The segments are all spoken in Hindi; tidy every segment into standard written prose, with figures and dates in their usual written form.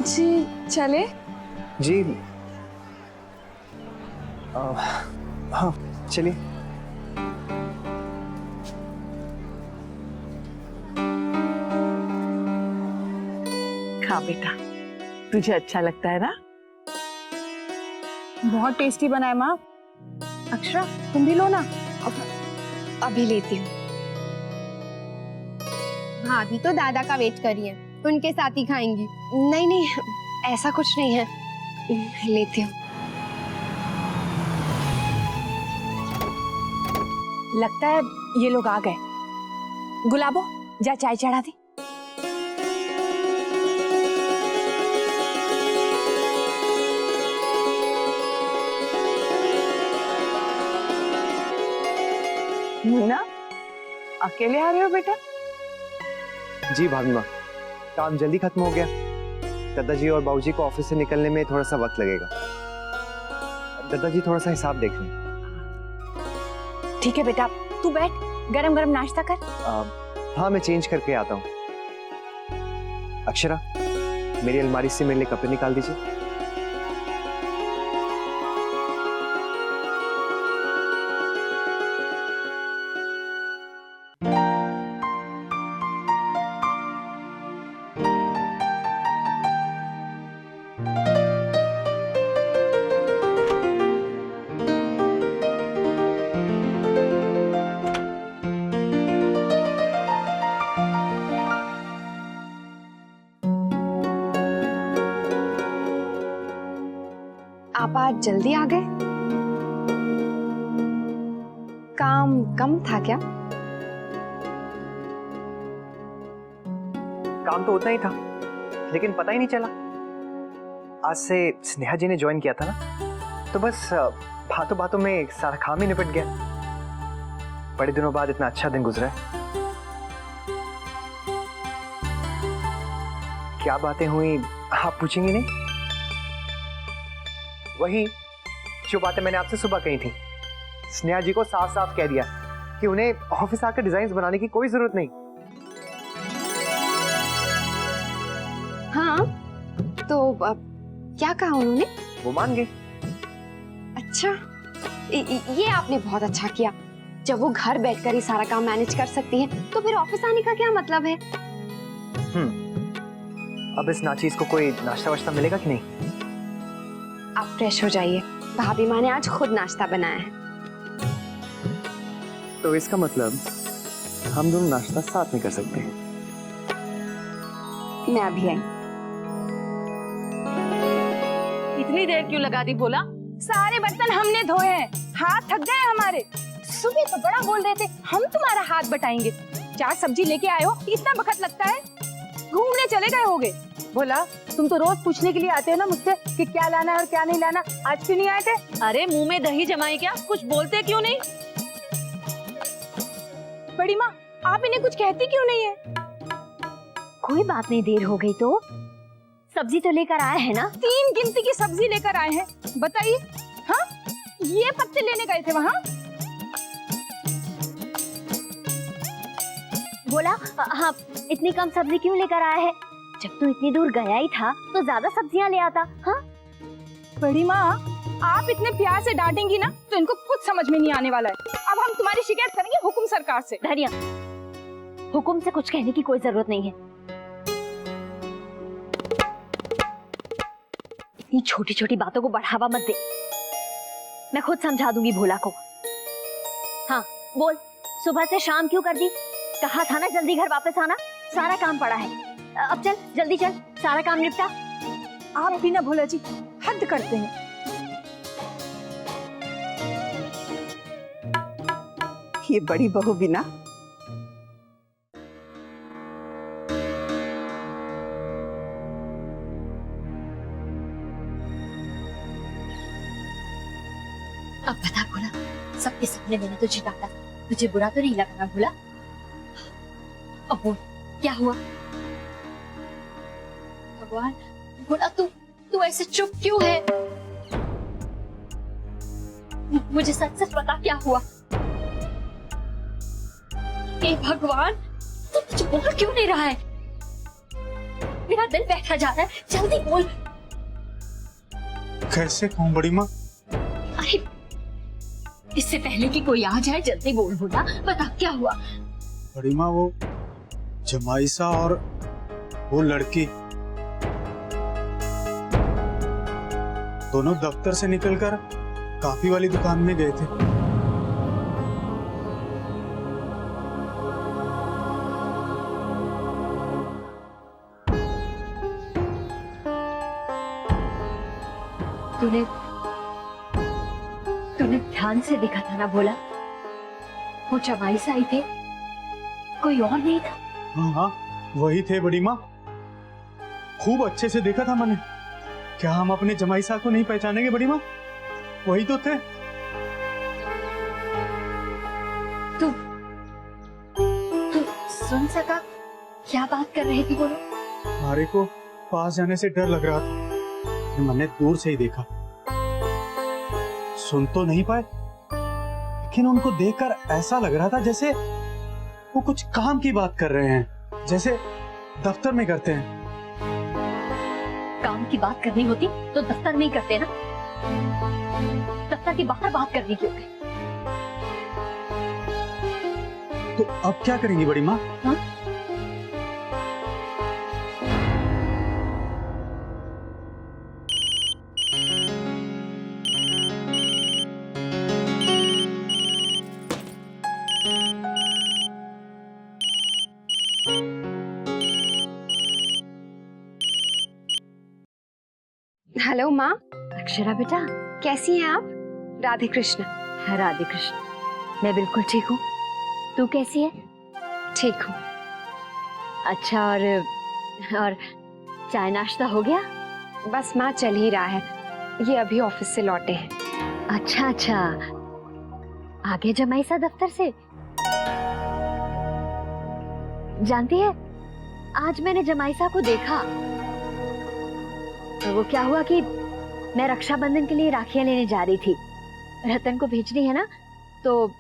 जी चले। जी हाँ चलिए। खा बेटा, तुझे अच्छा लगता है ना? बहुत टेस्टी बना है माँ। अक्षरा तुम भी लो ना। अभी लेती हूँ। भाभी तो दादा का वेट कर रही है, उनके साथ ही खाएंगी। नहीं नहीं, ऐसा कुछ नहीं है, लेती हूँ। लगता है ये लोग आ गए। गुलाबो जा चाय चढ़ा दी। मुन्ना, अकेले आ रहे हो बेटा? जी भाभी माँ, काम जल्दी खत्म हो गया। दादाजी और बाबूजी को ऑफिस से निकलने में थोड़ा सा वक्त लगेगा। दादाजी थोड़ा सा हिसाब देख लें। ठीक है बेटा, तू बैठ, गरम गरम नाश्ता कर। हाँ मैं चेंज करके आता हूँ। अक्षरा, मेरी अलमारी से मेरे लिए कपड़े निकाल दीजिए। आप आज जल्दी आ गए? काम कम था क्या? काम तो उतना ही था, लेकिन पता ही नहीं चला। आज से स्नेहा जी ने ज्वाइन किया था ना, तो बस बातों बातों में सारा काम ही निपट गया। बड़े दिनों बाद इतना अच्छा दिन गुजरा है। क्या बातें हुई आप पूछेंगी नहीं? वही जो बातें मैंने आपसे सुबह कही थी। स्नेहा जी को साफ साफ कह दिया कि उन्हें ऑफिस आकर डिजाइन्स बनाने की कोई जरूरत नहीं। हाँ, तो क्या कहा उन्होंने? वो मान गए। अच्छा, ये आपने बहुत अच्छा किया। जब वो घर बैठकर ही सारा काम मैनेज कर सकती हैं, तो फिर ऑफिस आने का क्या मतलब है? अब इस नाचीज को कोई नाश्ता वाश्ता मिलेगा कि नहीं? आप फ्रेश हो जाइए, भाभी माँ ने आज खुद नाश्ता बनाया है। तो इसका मतलब हम दोनों नाश्ता साथ में कर सकते हैं। मैं अभी आई। इतनी देर क्यों लगा दी? बोला सारे बर्तन हमने धोए हैं, हाथ थक गए हमारे। सुबह तो बड़ा बोल रहे थे हम तुम्हारा हाथ बटाएंगे। 4 सब्जी लेके आए हो, इतना वक्त लगता है? घूमने चले गए होगे। बोला तुम तो रोज पूछने के लिए आते हो ना मुझसे कि क्या लाना है और क्या नहीं लाना, आज क्यों नहीं आए थे? अरे मुंह में दही जमाए क्या, कुछ बोलते क्यों नहीं? बड़ी माँ, आप इन्हें कुछ कहती क्यों नहीं है? कोई बात नहीं, देर हो गई तो सब्जी तो लेकर आए हैं ना। 3 गिनती की सब्जी लेकर आए हैं, बताइए। हाँ, ये पत्ते लेने गए थे वहाँ। बोला हाँ, इतनी कम सब्जी क्यों लेकर आया है? जब तू इतनी दूर गया ही था तो ज्यादा सब्जियां ले आता। हाँ बड़ी माँ, आप इतने प्यार से डांटेंगी ना तो इनको कुछ समझ में नहीं आने वाला है। अब हम तुम्हारी शिकायत करेंगे हुकुम सरकार से। धनिया, हुकुम से कुछ कहने की कोई जरूरत नहीं है। इतनी छोटी छोटी बातों को बढ़ावा मत दे, मैं खुद समझा दूंगी भोला को। हाँ बोल, सुबह से शाम क्यों कर दी? कहा था ना जल्दी घर वापस आना, सारा काम पड़ा है। अब चल जल्दी चल, सारा काम निपटा। आप भी ना भोला जी हद करते हैं। ये बड़ी बहू भी ना। अब बता भोला, सबके सामने मैंने तुझे डांटा, तुझे बुरा तो नहीं लगा ना भोला? अब बोल क्या हुआ? भगवान, भोला तू ऐसे चुप क्यों है? मुझे सच सच बता क्या हुआ? हे भगवान, तू कुछ बोल क्यों नहीं रहा है? मेरा दिल बैठा जा रहा है, जल्दी बोल। कैसे कहूँ बड़ी माँ? अरे इससे पहले कि कोई आ जाए जल्दी बोल भोला, बता क्या हुआ। बड़ी माँ वो जमाईसा और वो लड़की दोनों दफ्तर से निकलकर कॉफी वाली दुकान में गए थे। तूने तूने ध्यान से देखा था ना भोला? वो जमाईसा आई थे, कोई और नहीं था। हाँ हाँ वही थे बड़ी माँ, खूब अच्छे से देखा था मैंने। क्या हम अपने जमाईसा को नहीं पहचानेंगे बड़ी माँ? वही तो थे। तू तू सुन सका क्या बात कर रही थी बोलो? मारे को पास जाने से डर लग रहा था, मैंने दूर से ही देखा। सुन तो नहीं पाए, लेकिन उनको देखकर ऐसा लग रहा था जैसे वो कुछ काम की बात कर रहे हैं, जैसे दफ्तर में करते हैं। काम की बात करनी होती तो दफ्तर में ही करते ना, दफ्तर के बाहर बात करनी क्यों गई? तो अब क्या करेंगी बड़ी माँ? हाँ? हेलो माँ, अक्षरा बेटा, कैसी हैं आप? राधे कृष्ण। राधे कृष्ण। मैं बिल्कुल ठीक हूँ, तू कैसी है? ठीक हूँ। अच्छा, और चाय नाश्ता हो गया? बस माँ चल ही रहा है, ये अभी ऑफिस से लौटे हैं। अच्छा अच्छा, आगे जमाईसा दफ्तर से। जानती है, आज मैंने जमाईसा को देखा। वो क्या हुआ कि मैं रक्षाबंधन के लिए राखियां लेने जा रही थी, रतन को भेजनी है ना, तो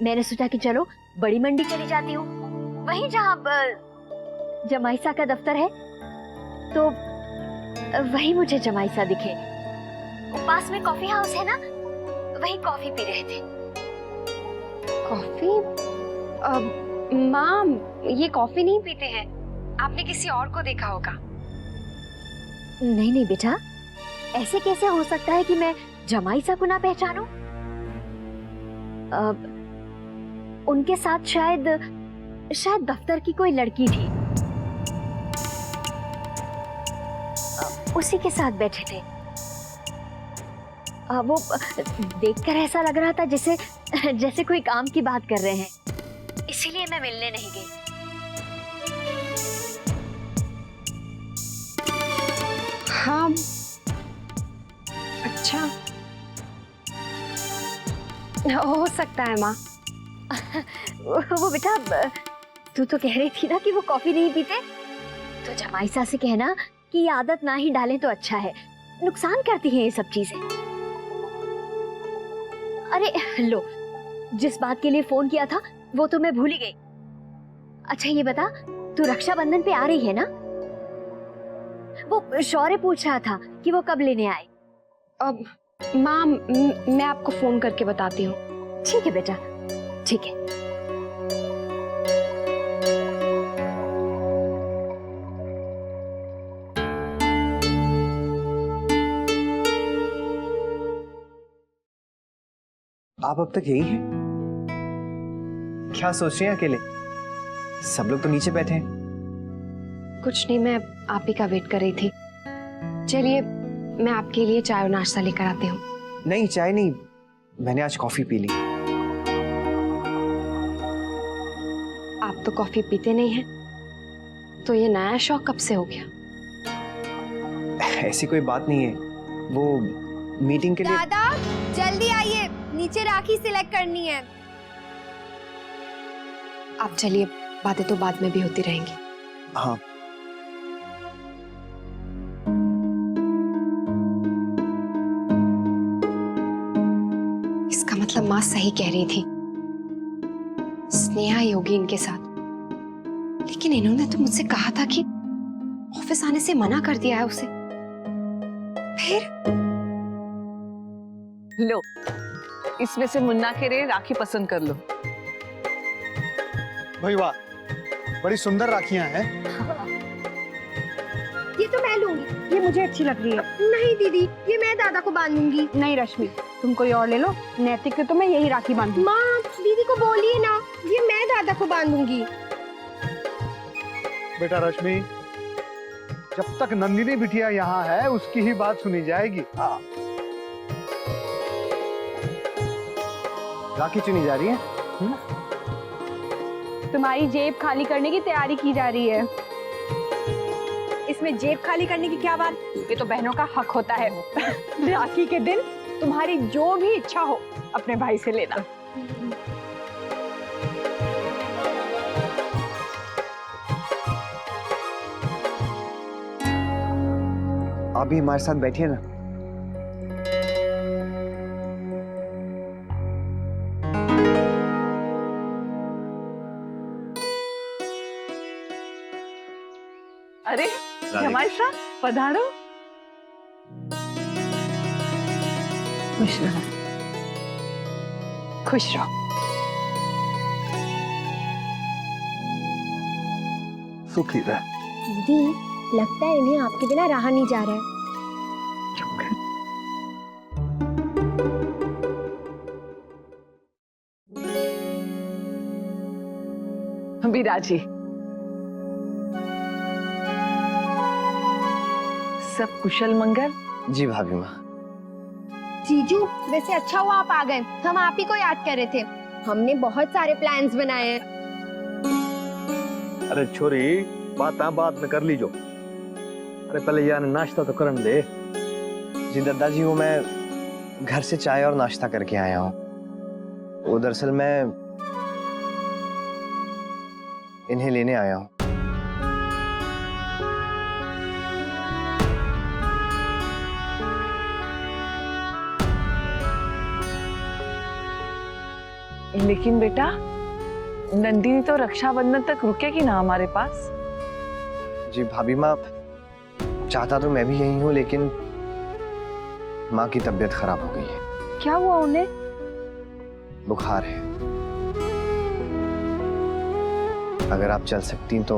मैंने सोचा कि चलो बड़ी मंडी चली जाती हूँ, वहीं जहाँ जमाईसा का दफ्तर है। तो वहीं मुझे जमाईसा दिखे, पास में कॉफी हाउस है ना, वहीं कॉफी पी रहे थे। कॉफी? माँ ये कॉफी नहीं पीते हैं, आपने किसी और को देखा होगा। नहीं नहीं बेटा, ऐसे कैसे हो सकता है कि मैं जमाईसा को ना पहचानूं? उनके साथ शायद दफ्तर की कोई लड़की थी, उसी के साथ बैठे थे। वो देखकर ऐसा लग रहा था जैसे कोई काम की बात कर रहे हैं, इसीलिए मैं मिलने नहीं गई। हाँ, अच्छा हो सकता है माँ। वो बेटा, तू तो कह रही थी ना कि वो कॉफी नहीं पीते, तो जमाईसा से कहना कि ये आदत ना ही डालें तो अच्छा है, नुकसान करती हैं ये सब चीजें। अरे लो, जिस बात के लिए फोन किया था वो तो मैं भूल ही गई। अच्छा ये बता, तू रक्षाबंधन पे आ रही है ना? वो शौर्य पूछ रहा था कि वो कब लेने आए। अब माँ मैं आपको फोन करके बताती हूँ। ठीक है बेटा, ठीक है। आप अब तक यही हैं? क्या सोच रही हैं अकेले? सब लोग तो नीचे बैठे हैं। कुछ नहीं, मैं आप ही का वेट कर रही थी। चलिए मैं आपके लिए चाय और नाश्ता लेकर आती हूँ। नहीं चाय नहीं, मैंने आज कॉफी पी ली। आप तो कॉफी पीते नहीं हैं, तो ये नया शौक कब से हो गया? ऐसी कोई बात नहीं है, वो मीटिंग के लिए। दादा जल्दी आइए, नीचे राखी सिलेक्ट करनी है। आप चलिए, बातें तो बाद में भी होती रहेंगी। हाँ इसका मतलब माँ सही कह रही थी, स्नेहा योगी इनके साथ। लेकिन इन्होंने तो मुझसे कहा था कि ऑफिस ऑफिस आने से मना कर दिया है उसे। फिर लो, इसमें से मुन्ना के लिए राखी पसंद कर लो। भाई वाह, बड़ी सुंदर राखियां हैं। ये तो मैं लूंगी। ये मुझे अच्छी लग रही है। नहीं दीदी, ये मैं दादा को बांधूंगी। नहीं रश्मि, तुम कोई और ले लो। नैतिक को तो मैं यही राखी बांधूंगी। माँ, दीदी को बोलिए ना, ये मैं दादा को बांधूंगी। बेटा रश्मि, जब तक नंदिनी बिटिया यहाँ है उसकी ही बात सुनी जाएगी। हाँ, राखी चुनी जा रही है। तुम्हारी जेब खाली करने की तैयारी की जा रही है। इसमें जेब खाली करने की क्या बात? ये तो बहनों का हक होता है। राखी के दिन तुम्हारी जो भी इच्छा हो अपने भाई से लेना। आप भी हमारे साथ बैठिए ना। अरे जमाई साहब, पधारो। खुश रहो, खुश रहो। सुखी रह। दीदी, लगता है इन्हें आपके बिना रहा नहीं जा रहा है। बिराजी, सब कुशल मंगल? जी भाभी माँ। जीजू, वैसे अच्छा हुआ आप आ गए। हम आप ही को याद कर रहे थे। हमने बहुत सारे प्लान्स बनाए हैं। अरे छोरी, बात बाद में कर लीजो। अरे पहले यार नाश्ता तो करन दे। जी दादाजी, वो मैं घर से चाय और नाश्ता करके आया हूँ। वो दरअसल मैं इन्हें लेने आया हूँ। लेकिन बेटा, नंदिनी तो रक्षाबंधन तक रुकेगी ना हमारे पास? जी भाभी माँ, चाहता तो मैं भी यही हूँ, लेकिन माँ की तबीयत खराब हो गई है। क्या हुआ उन्हें? बुखार है। अगर आप चल सकती तो।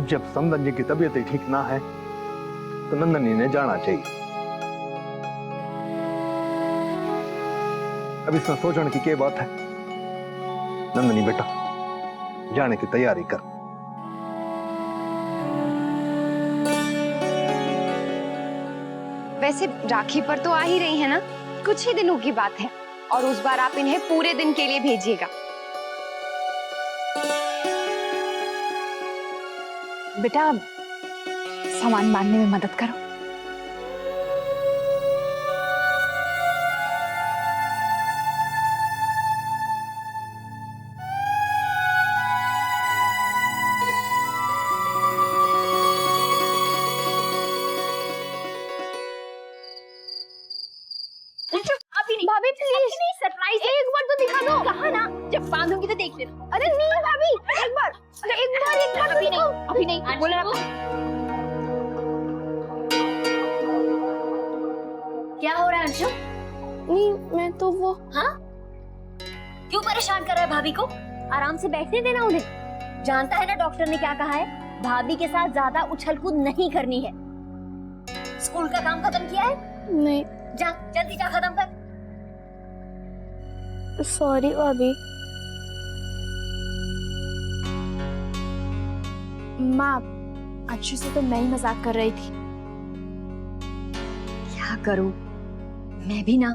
जब समदन जी की तबीयत ही ठीक ना है तो नंदनी ने जाना चाहिए। अब इसमें सोचने की क्या बात है। नंदनी बेटा, जाने की तैयारी कर। वैसे राखी पर तो आ ही रही है ना, कुछ ही दिनों की बात है। और उस बार आप इन्हें पूरे दिन के लिए भेजिएगा। बेटा, सामान बांधने में मदद करो। भाभी प्लीज, सरप्राइज एक बार तो दिखा दो। कहा ना, जब बांधूंगी तो देख लेना। अरे नहीं भाभी, एक बार अभी नहीं, अभी नहीं बोला। क्या हो रहा है अंशु? नहीं, मैं तो वो। हाँ, क्यों परेशान कर रहा है भाभी को? आराम से बैठने देना उन्हें। जानता है ना डॉक्टर ने क्या कहा है? भाभी के साथ ज्यादा उछल कूद नहीं करनी है। स्कूल का काम खत्म किया है? नहीं, जा जल्दी जा, खत्म कर। सॉरी भाभी। माँ, अंशु से तो मैं ही मजाक कर रही थी। क्या करूं, मैं भी ना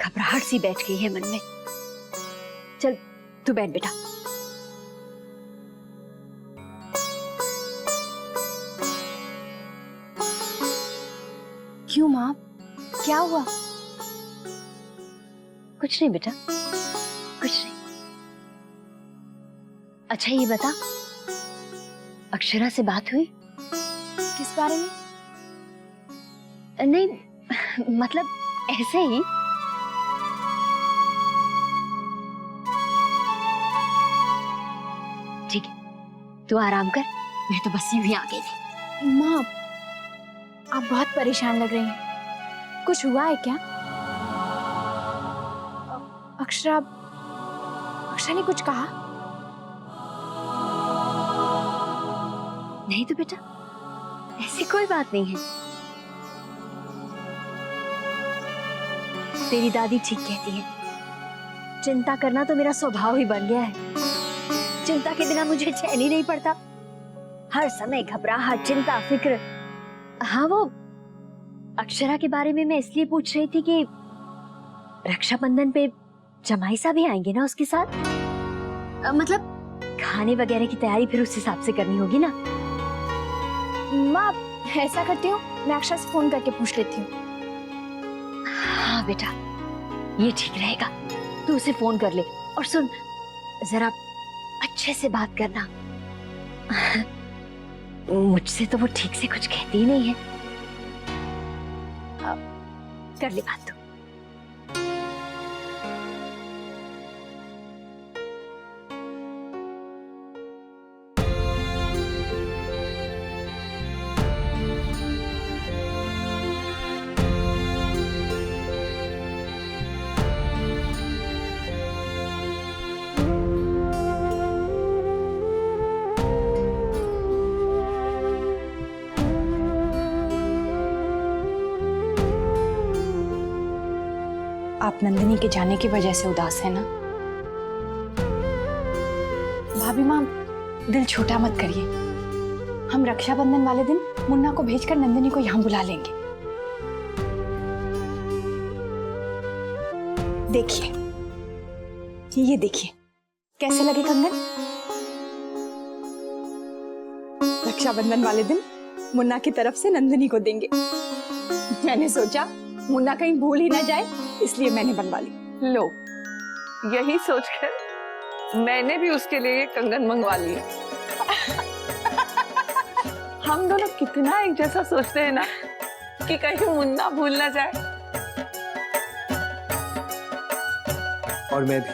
घबराहट सी बैठ गई है मन में। चल तू बैठ बेटा। क्यों माँ, क्या हुआ? कुछ नहीं बेटा, कुछ नहीं। अच्छा ये बता, अक्षरा से बात हुई? किस बारे में? नहीं, मतलब ऐसे ही। तू आराम कर, मैं तो बस यूं ही आ गई थी। माँ, आप बहुत परेशान लग रही हैं। कुछ हुआ है क्या? अक्षरा ने कुछ कहा? नहीं तो बेटा, ऐसी कोई बात नहीं है। तेरी दादी ठीक कहती है, चिंता करना तो मेरा स्वभाव ही बन गया है। चिंता के बिना मुझे चैन ही नहीं पड़ता। हर समय घबराहट, चिंता, फिक्र। हाँ, वो अक्षरा के बारे में मैं इसलिए पूछ रही थी कि रक्षाबंधन पे जमाई साहब भी आएंगे ना उसके साथ? मतलब खाने वगैरह की तैयारी फिर उस हिसाब से करनी होगी ना। माँ, ऐसा करती हूँ, मैं अक्षरा से फोन करके पूछ लेती हूँ। हाँ बेटा, ये ठीक रहेगा। तू उसे फोन कर ले। और सुन, जरा अच्छे से बात करना। मुझसे तो वो ठीक से कुछ कहती ही नहीं है। कर ले बात तू। आप नंदिनी के जाने की वजह से उदास है ना? भाभी माँ, दिल छोटा मत करिए। हम रक्षाबंधन वाले दिन मुन्ना को भेजकर नंदिनी को यहाँ बुला लेंगे। देखिए, ये देखिए, कैसे लगे कंगन? रक्षाबंधन वाले दिन मुन्ना की तरफ से नंदिनी को देंगे। मैंने सोचा मुन्ना कहीं भूल ही ना जाए, इसलिए मैंने बनवा ली। लो, यही सोचकर मैंने भी उसके लिए ये कंगन मंगवा लिए। हम दोनों कितना एक जैसा सोचते हैं ना कि कहीं मुन्ना भूल ना जाए। और मैं भी।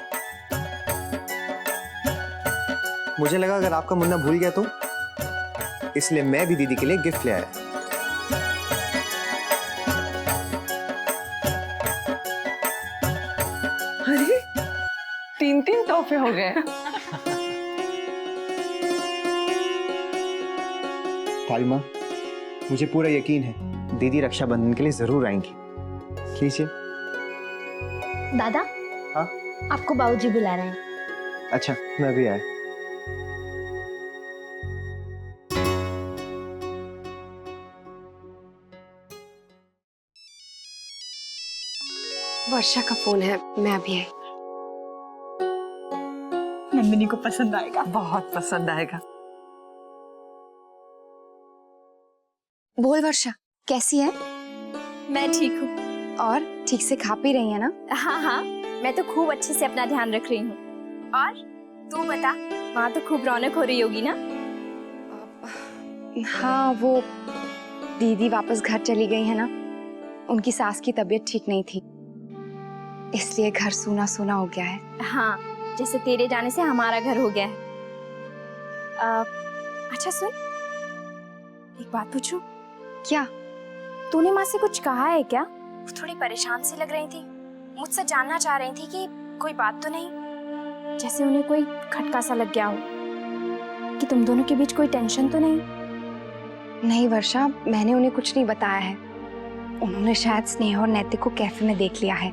मुझे लगा अगर आपका मुन्ना भूल गया तो, इसलिए मैं भी दीदी के लिए गिफ्ट ले आया। अरे, 3 तोहफे हो गए। भाभी माँ, मुझे पूरा यकीन है दीदी रक्षाबंधन के लिए जरूर आएंगी। लीजिए। दादा, हाँ? आपको बाबूजी बुला रहे हैं। अच्छा, मैं भी आया। वर्षा का फोन है, मैं अभी आई। नंदिनी को पसंद आएगा। बहुत पसंद आएगा। बोल वर्षा, कैसी है? मैं ठीक हूँ। और ठीक से खा पी रही है ना? हाँ हाँ, मैं तो खूब अच्छे से अपना ध्यान रख रही हूँ। और तू बता, वहाँ तो खूब रौनक हो रही होगी ना? हाँ, वो दीदी वापस घर चली गई है ना, उनकी सास की तबीयत ठीक नहीं थी, इसलिए घर सूना सूना हो गया है। हाँ, जैसे तेरे जाने से हमारा घर हो गया है। अच्छा सुन, एक बात पूछूं? क्या? तूने माँ से कुछ कहा है क्या? वो थोड़ी परेशान सी लग रही थी, मुझसे जानना चाह रही थी कि कोई बात तो नहीं, जैसे उन्हें कोई खटका सा लग गया हो, कि तुम दोनों के बीच कोई टेंशन तो नहीं? नहीं वर्षा, मैंने उन्हें कुछ नहीं बताया है। उन्होंने शायद स्नेहा और नैतिक को कैफे में देख लिया है।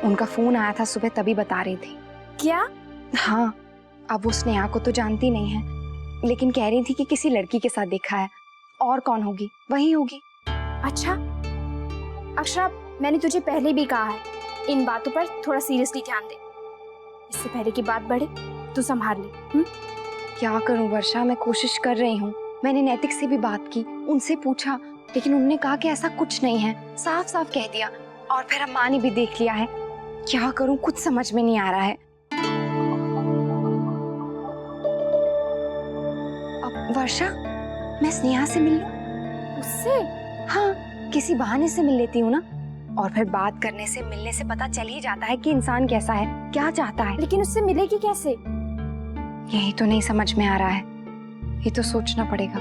उनका फोन आया था सुबह, तभी बता रही थी। क्या? हाँ, अब वो स्नेहा को तो जानती नहीं है, लेकिन कह रही थी कि किसी लड़की के साथ देखा है। और कौन होगी? वही होगी। अच्छा अक्षरा, मैंने तुझे पहले भी कहा है, इन बातों पर थोड़ा सीरियसली ध्यान दे। इससे पहले की बात बढ़े तो संभाल ले। क्या करूं वर्षा, मैं कोशिश कर रही हूँ। मैंने नैतिक से भी बात की, उनसे पूछा, लेकिन उन्होंने कहा कि ऐसा कुछ नहीं है, साफ साफ कह दिया। और फिर अम्मा ने भी देख लिया है। क्या करूं, कुछ समझ में नहीं आ रहा है। अब वर्षा, मैं स्नेहा से मिल लूं? उससे? हाँ, किसी बहाने से मिल लेती हूँ ना। और फिर बात करने से, मिलने से पता चल ही जाता है कि इंसान कैसा है, क्या चाहता है। लेकिन उससे मिलेगी कैसे? यही तो नहीं समझ में आ रहा है, ये तो सोचना पड़ेगा।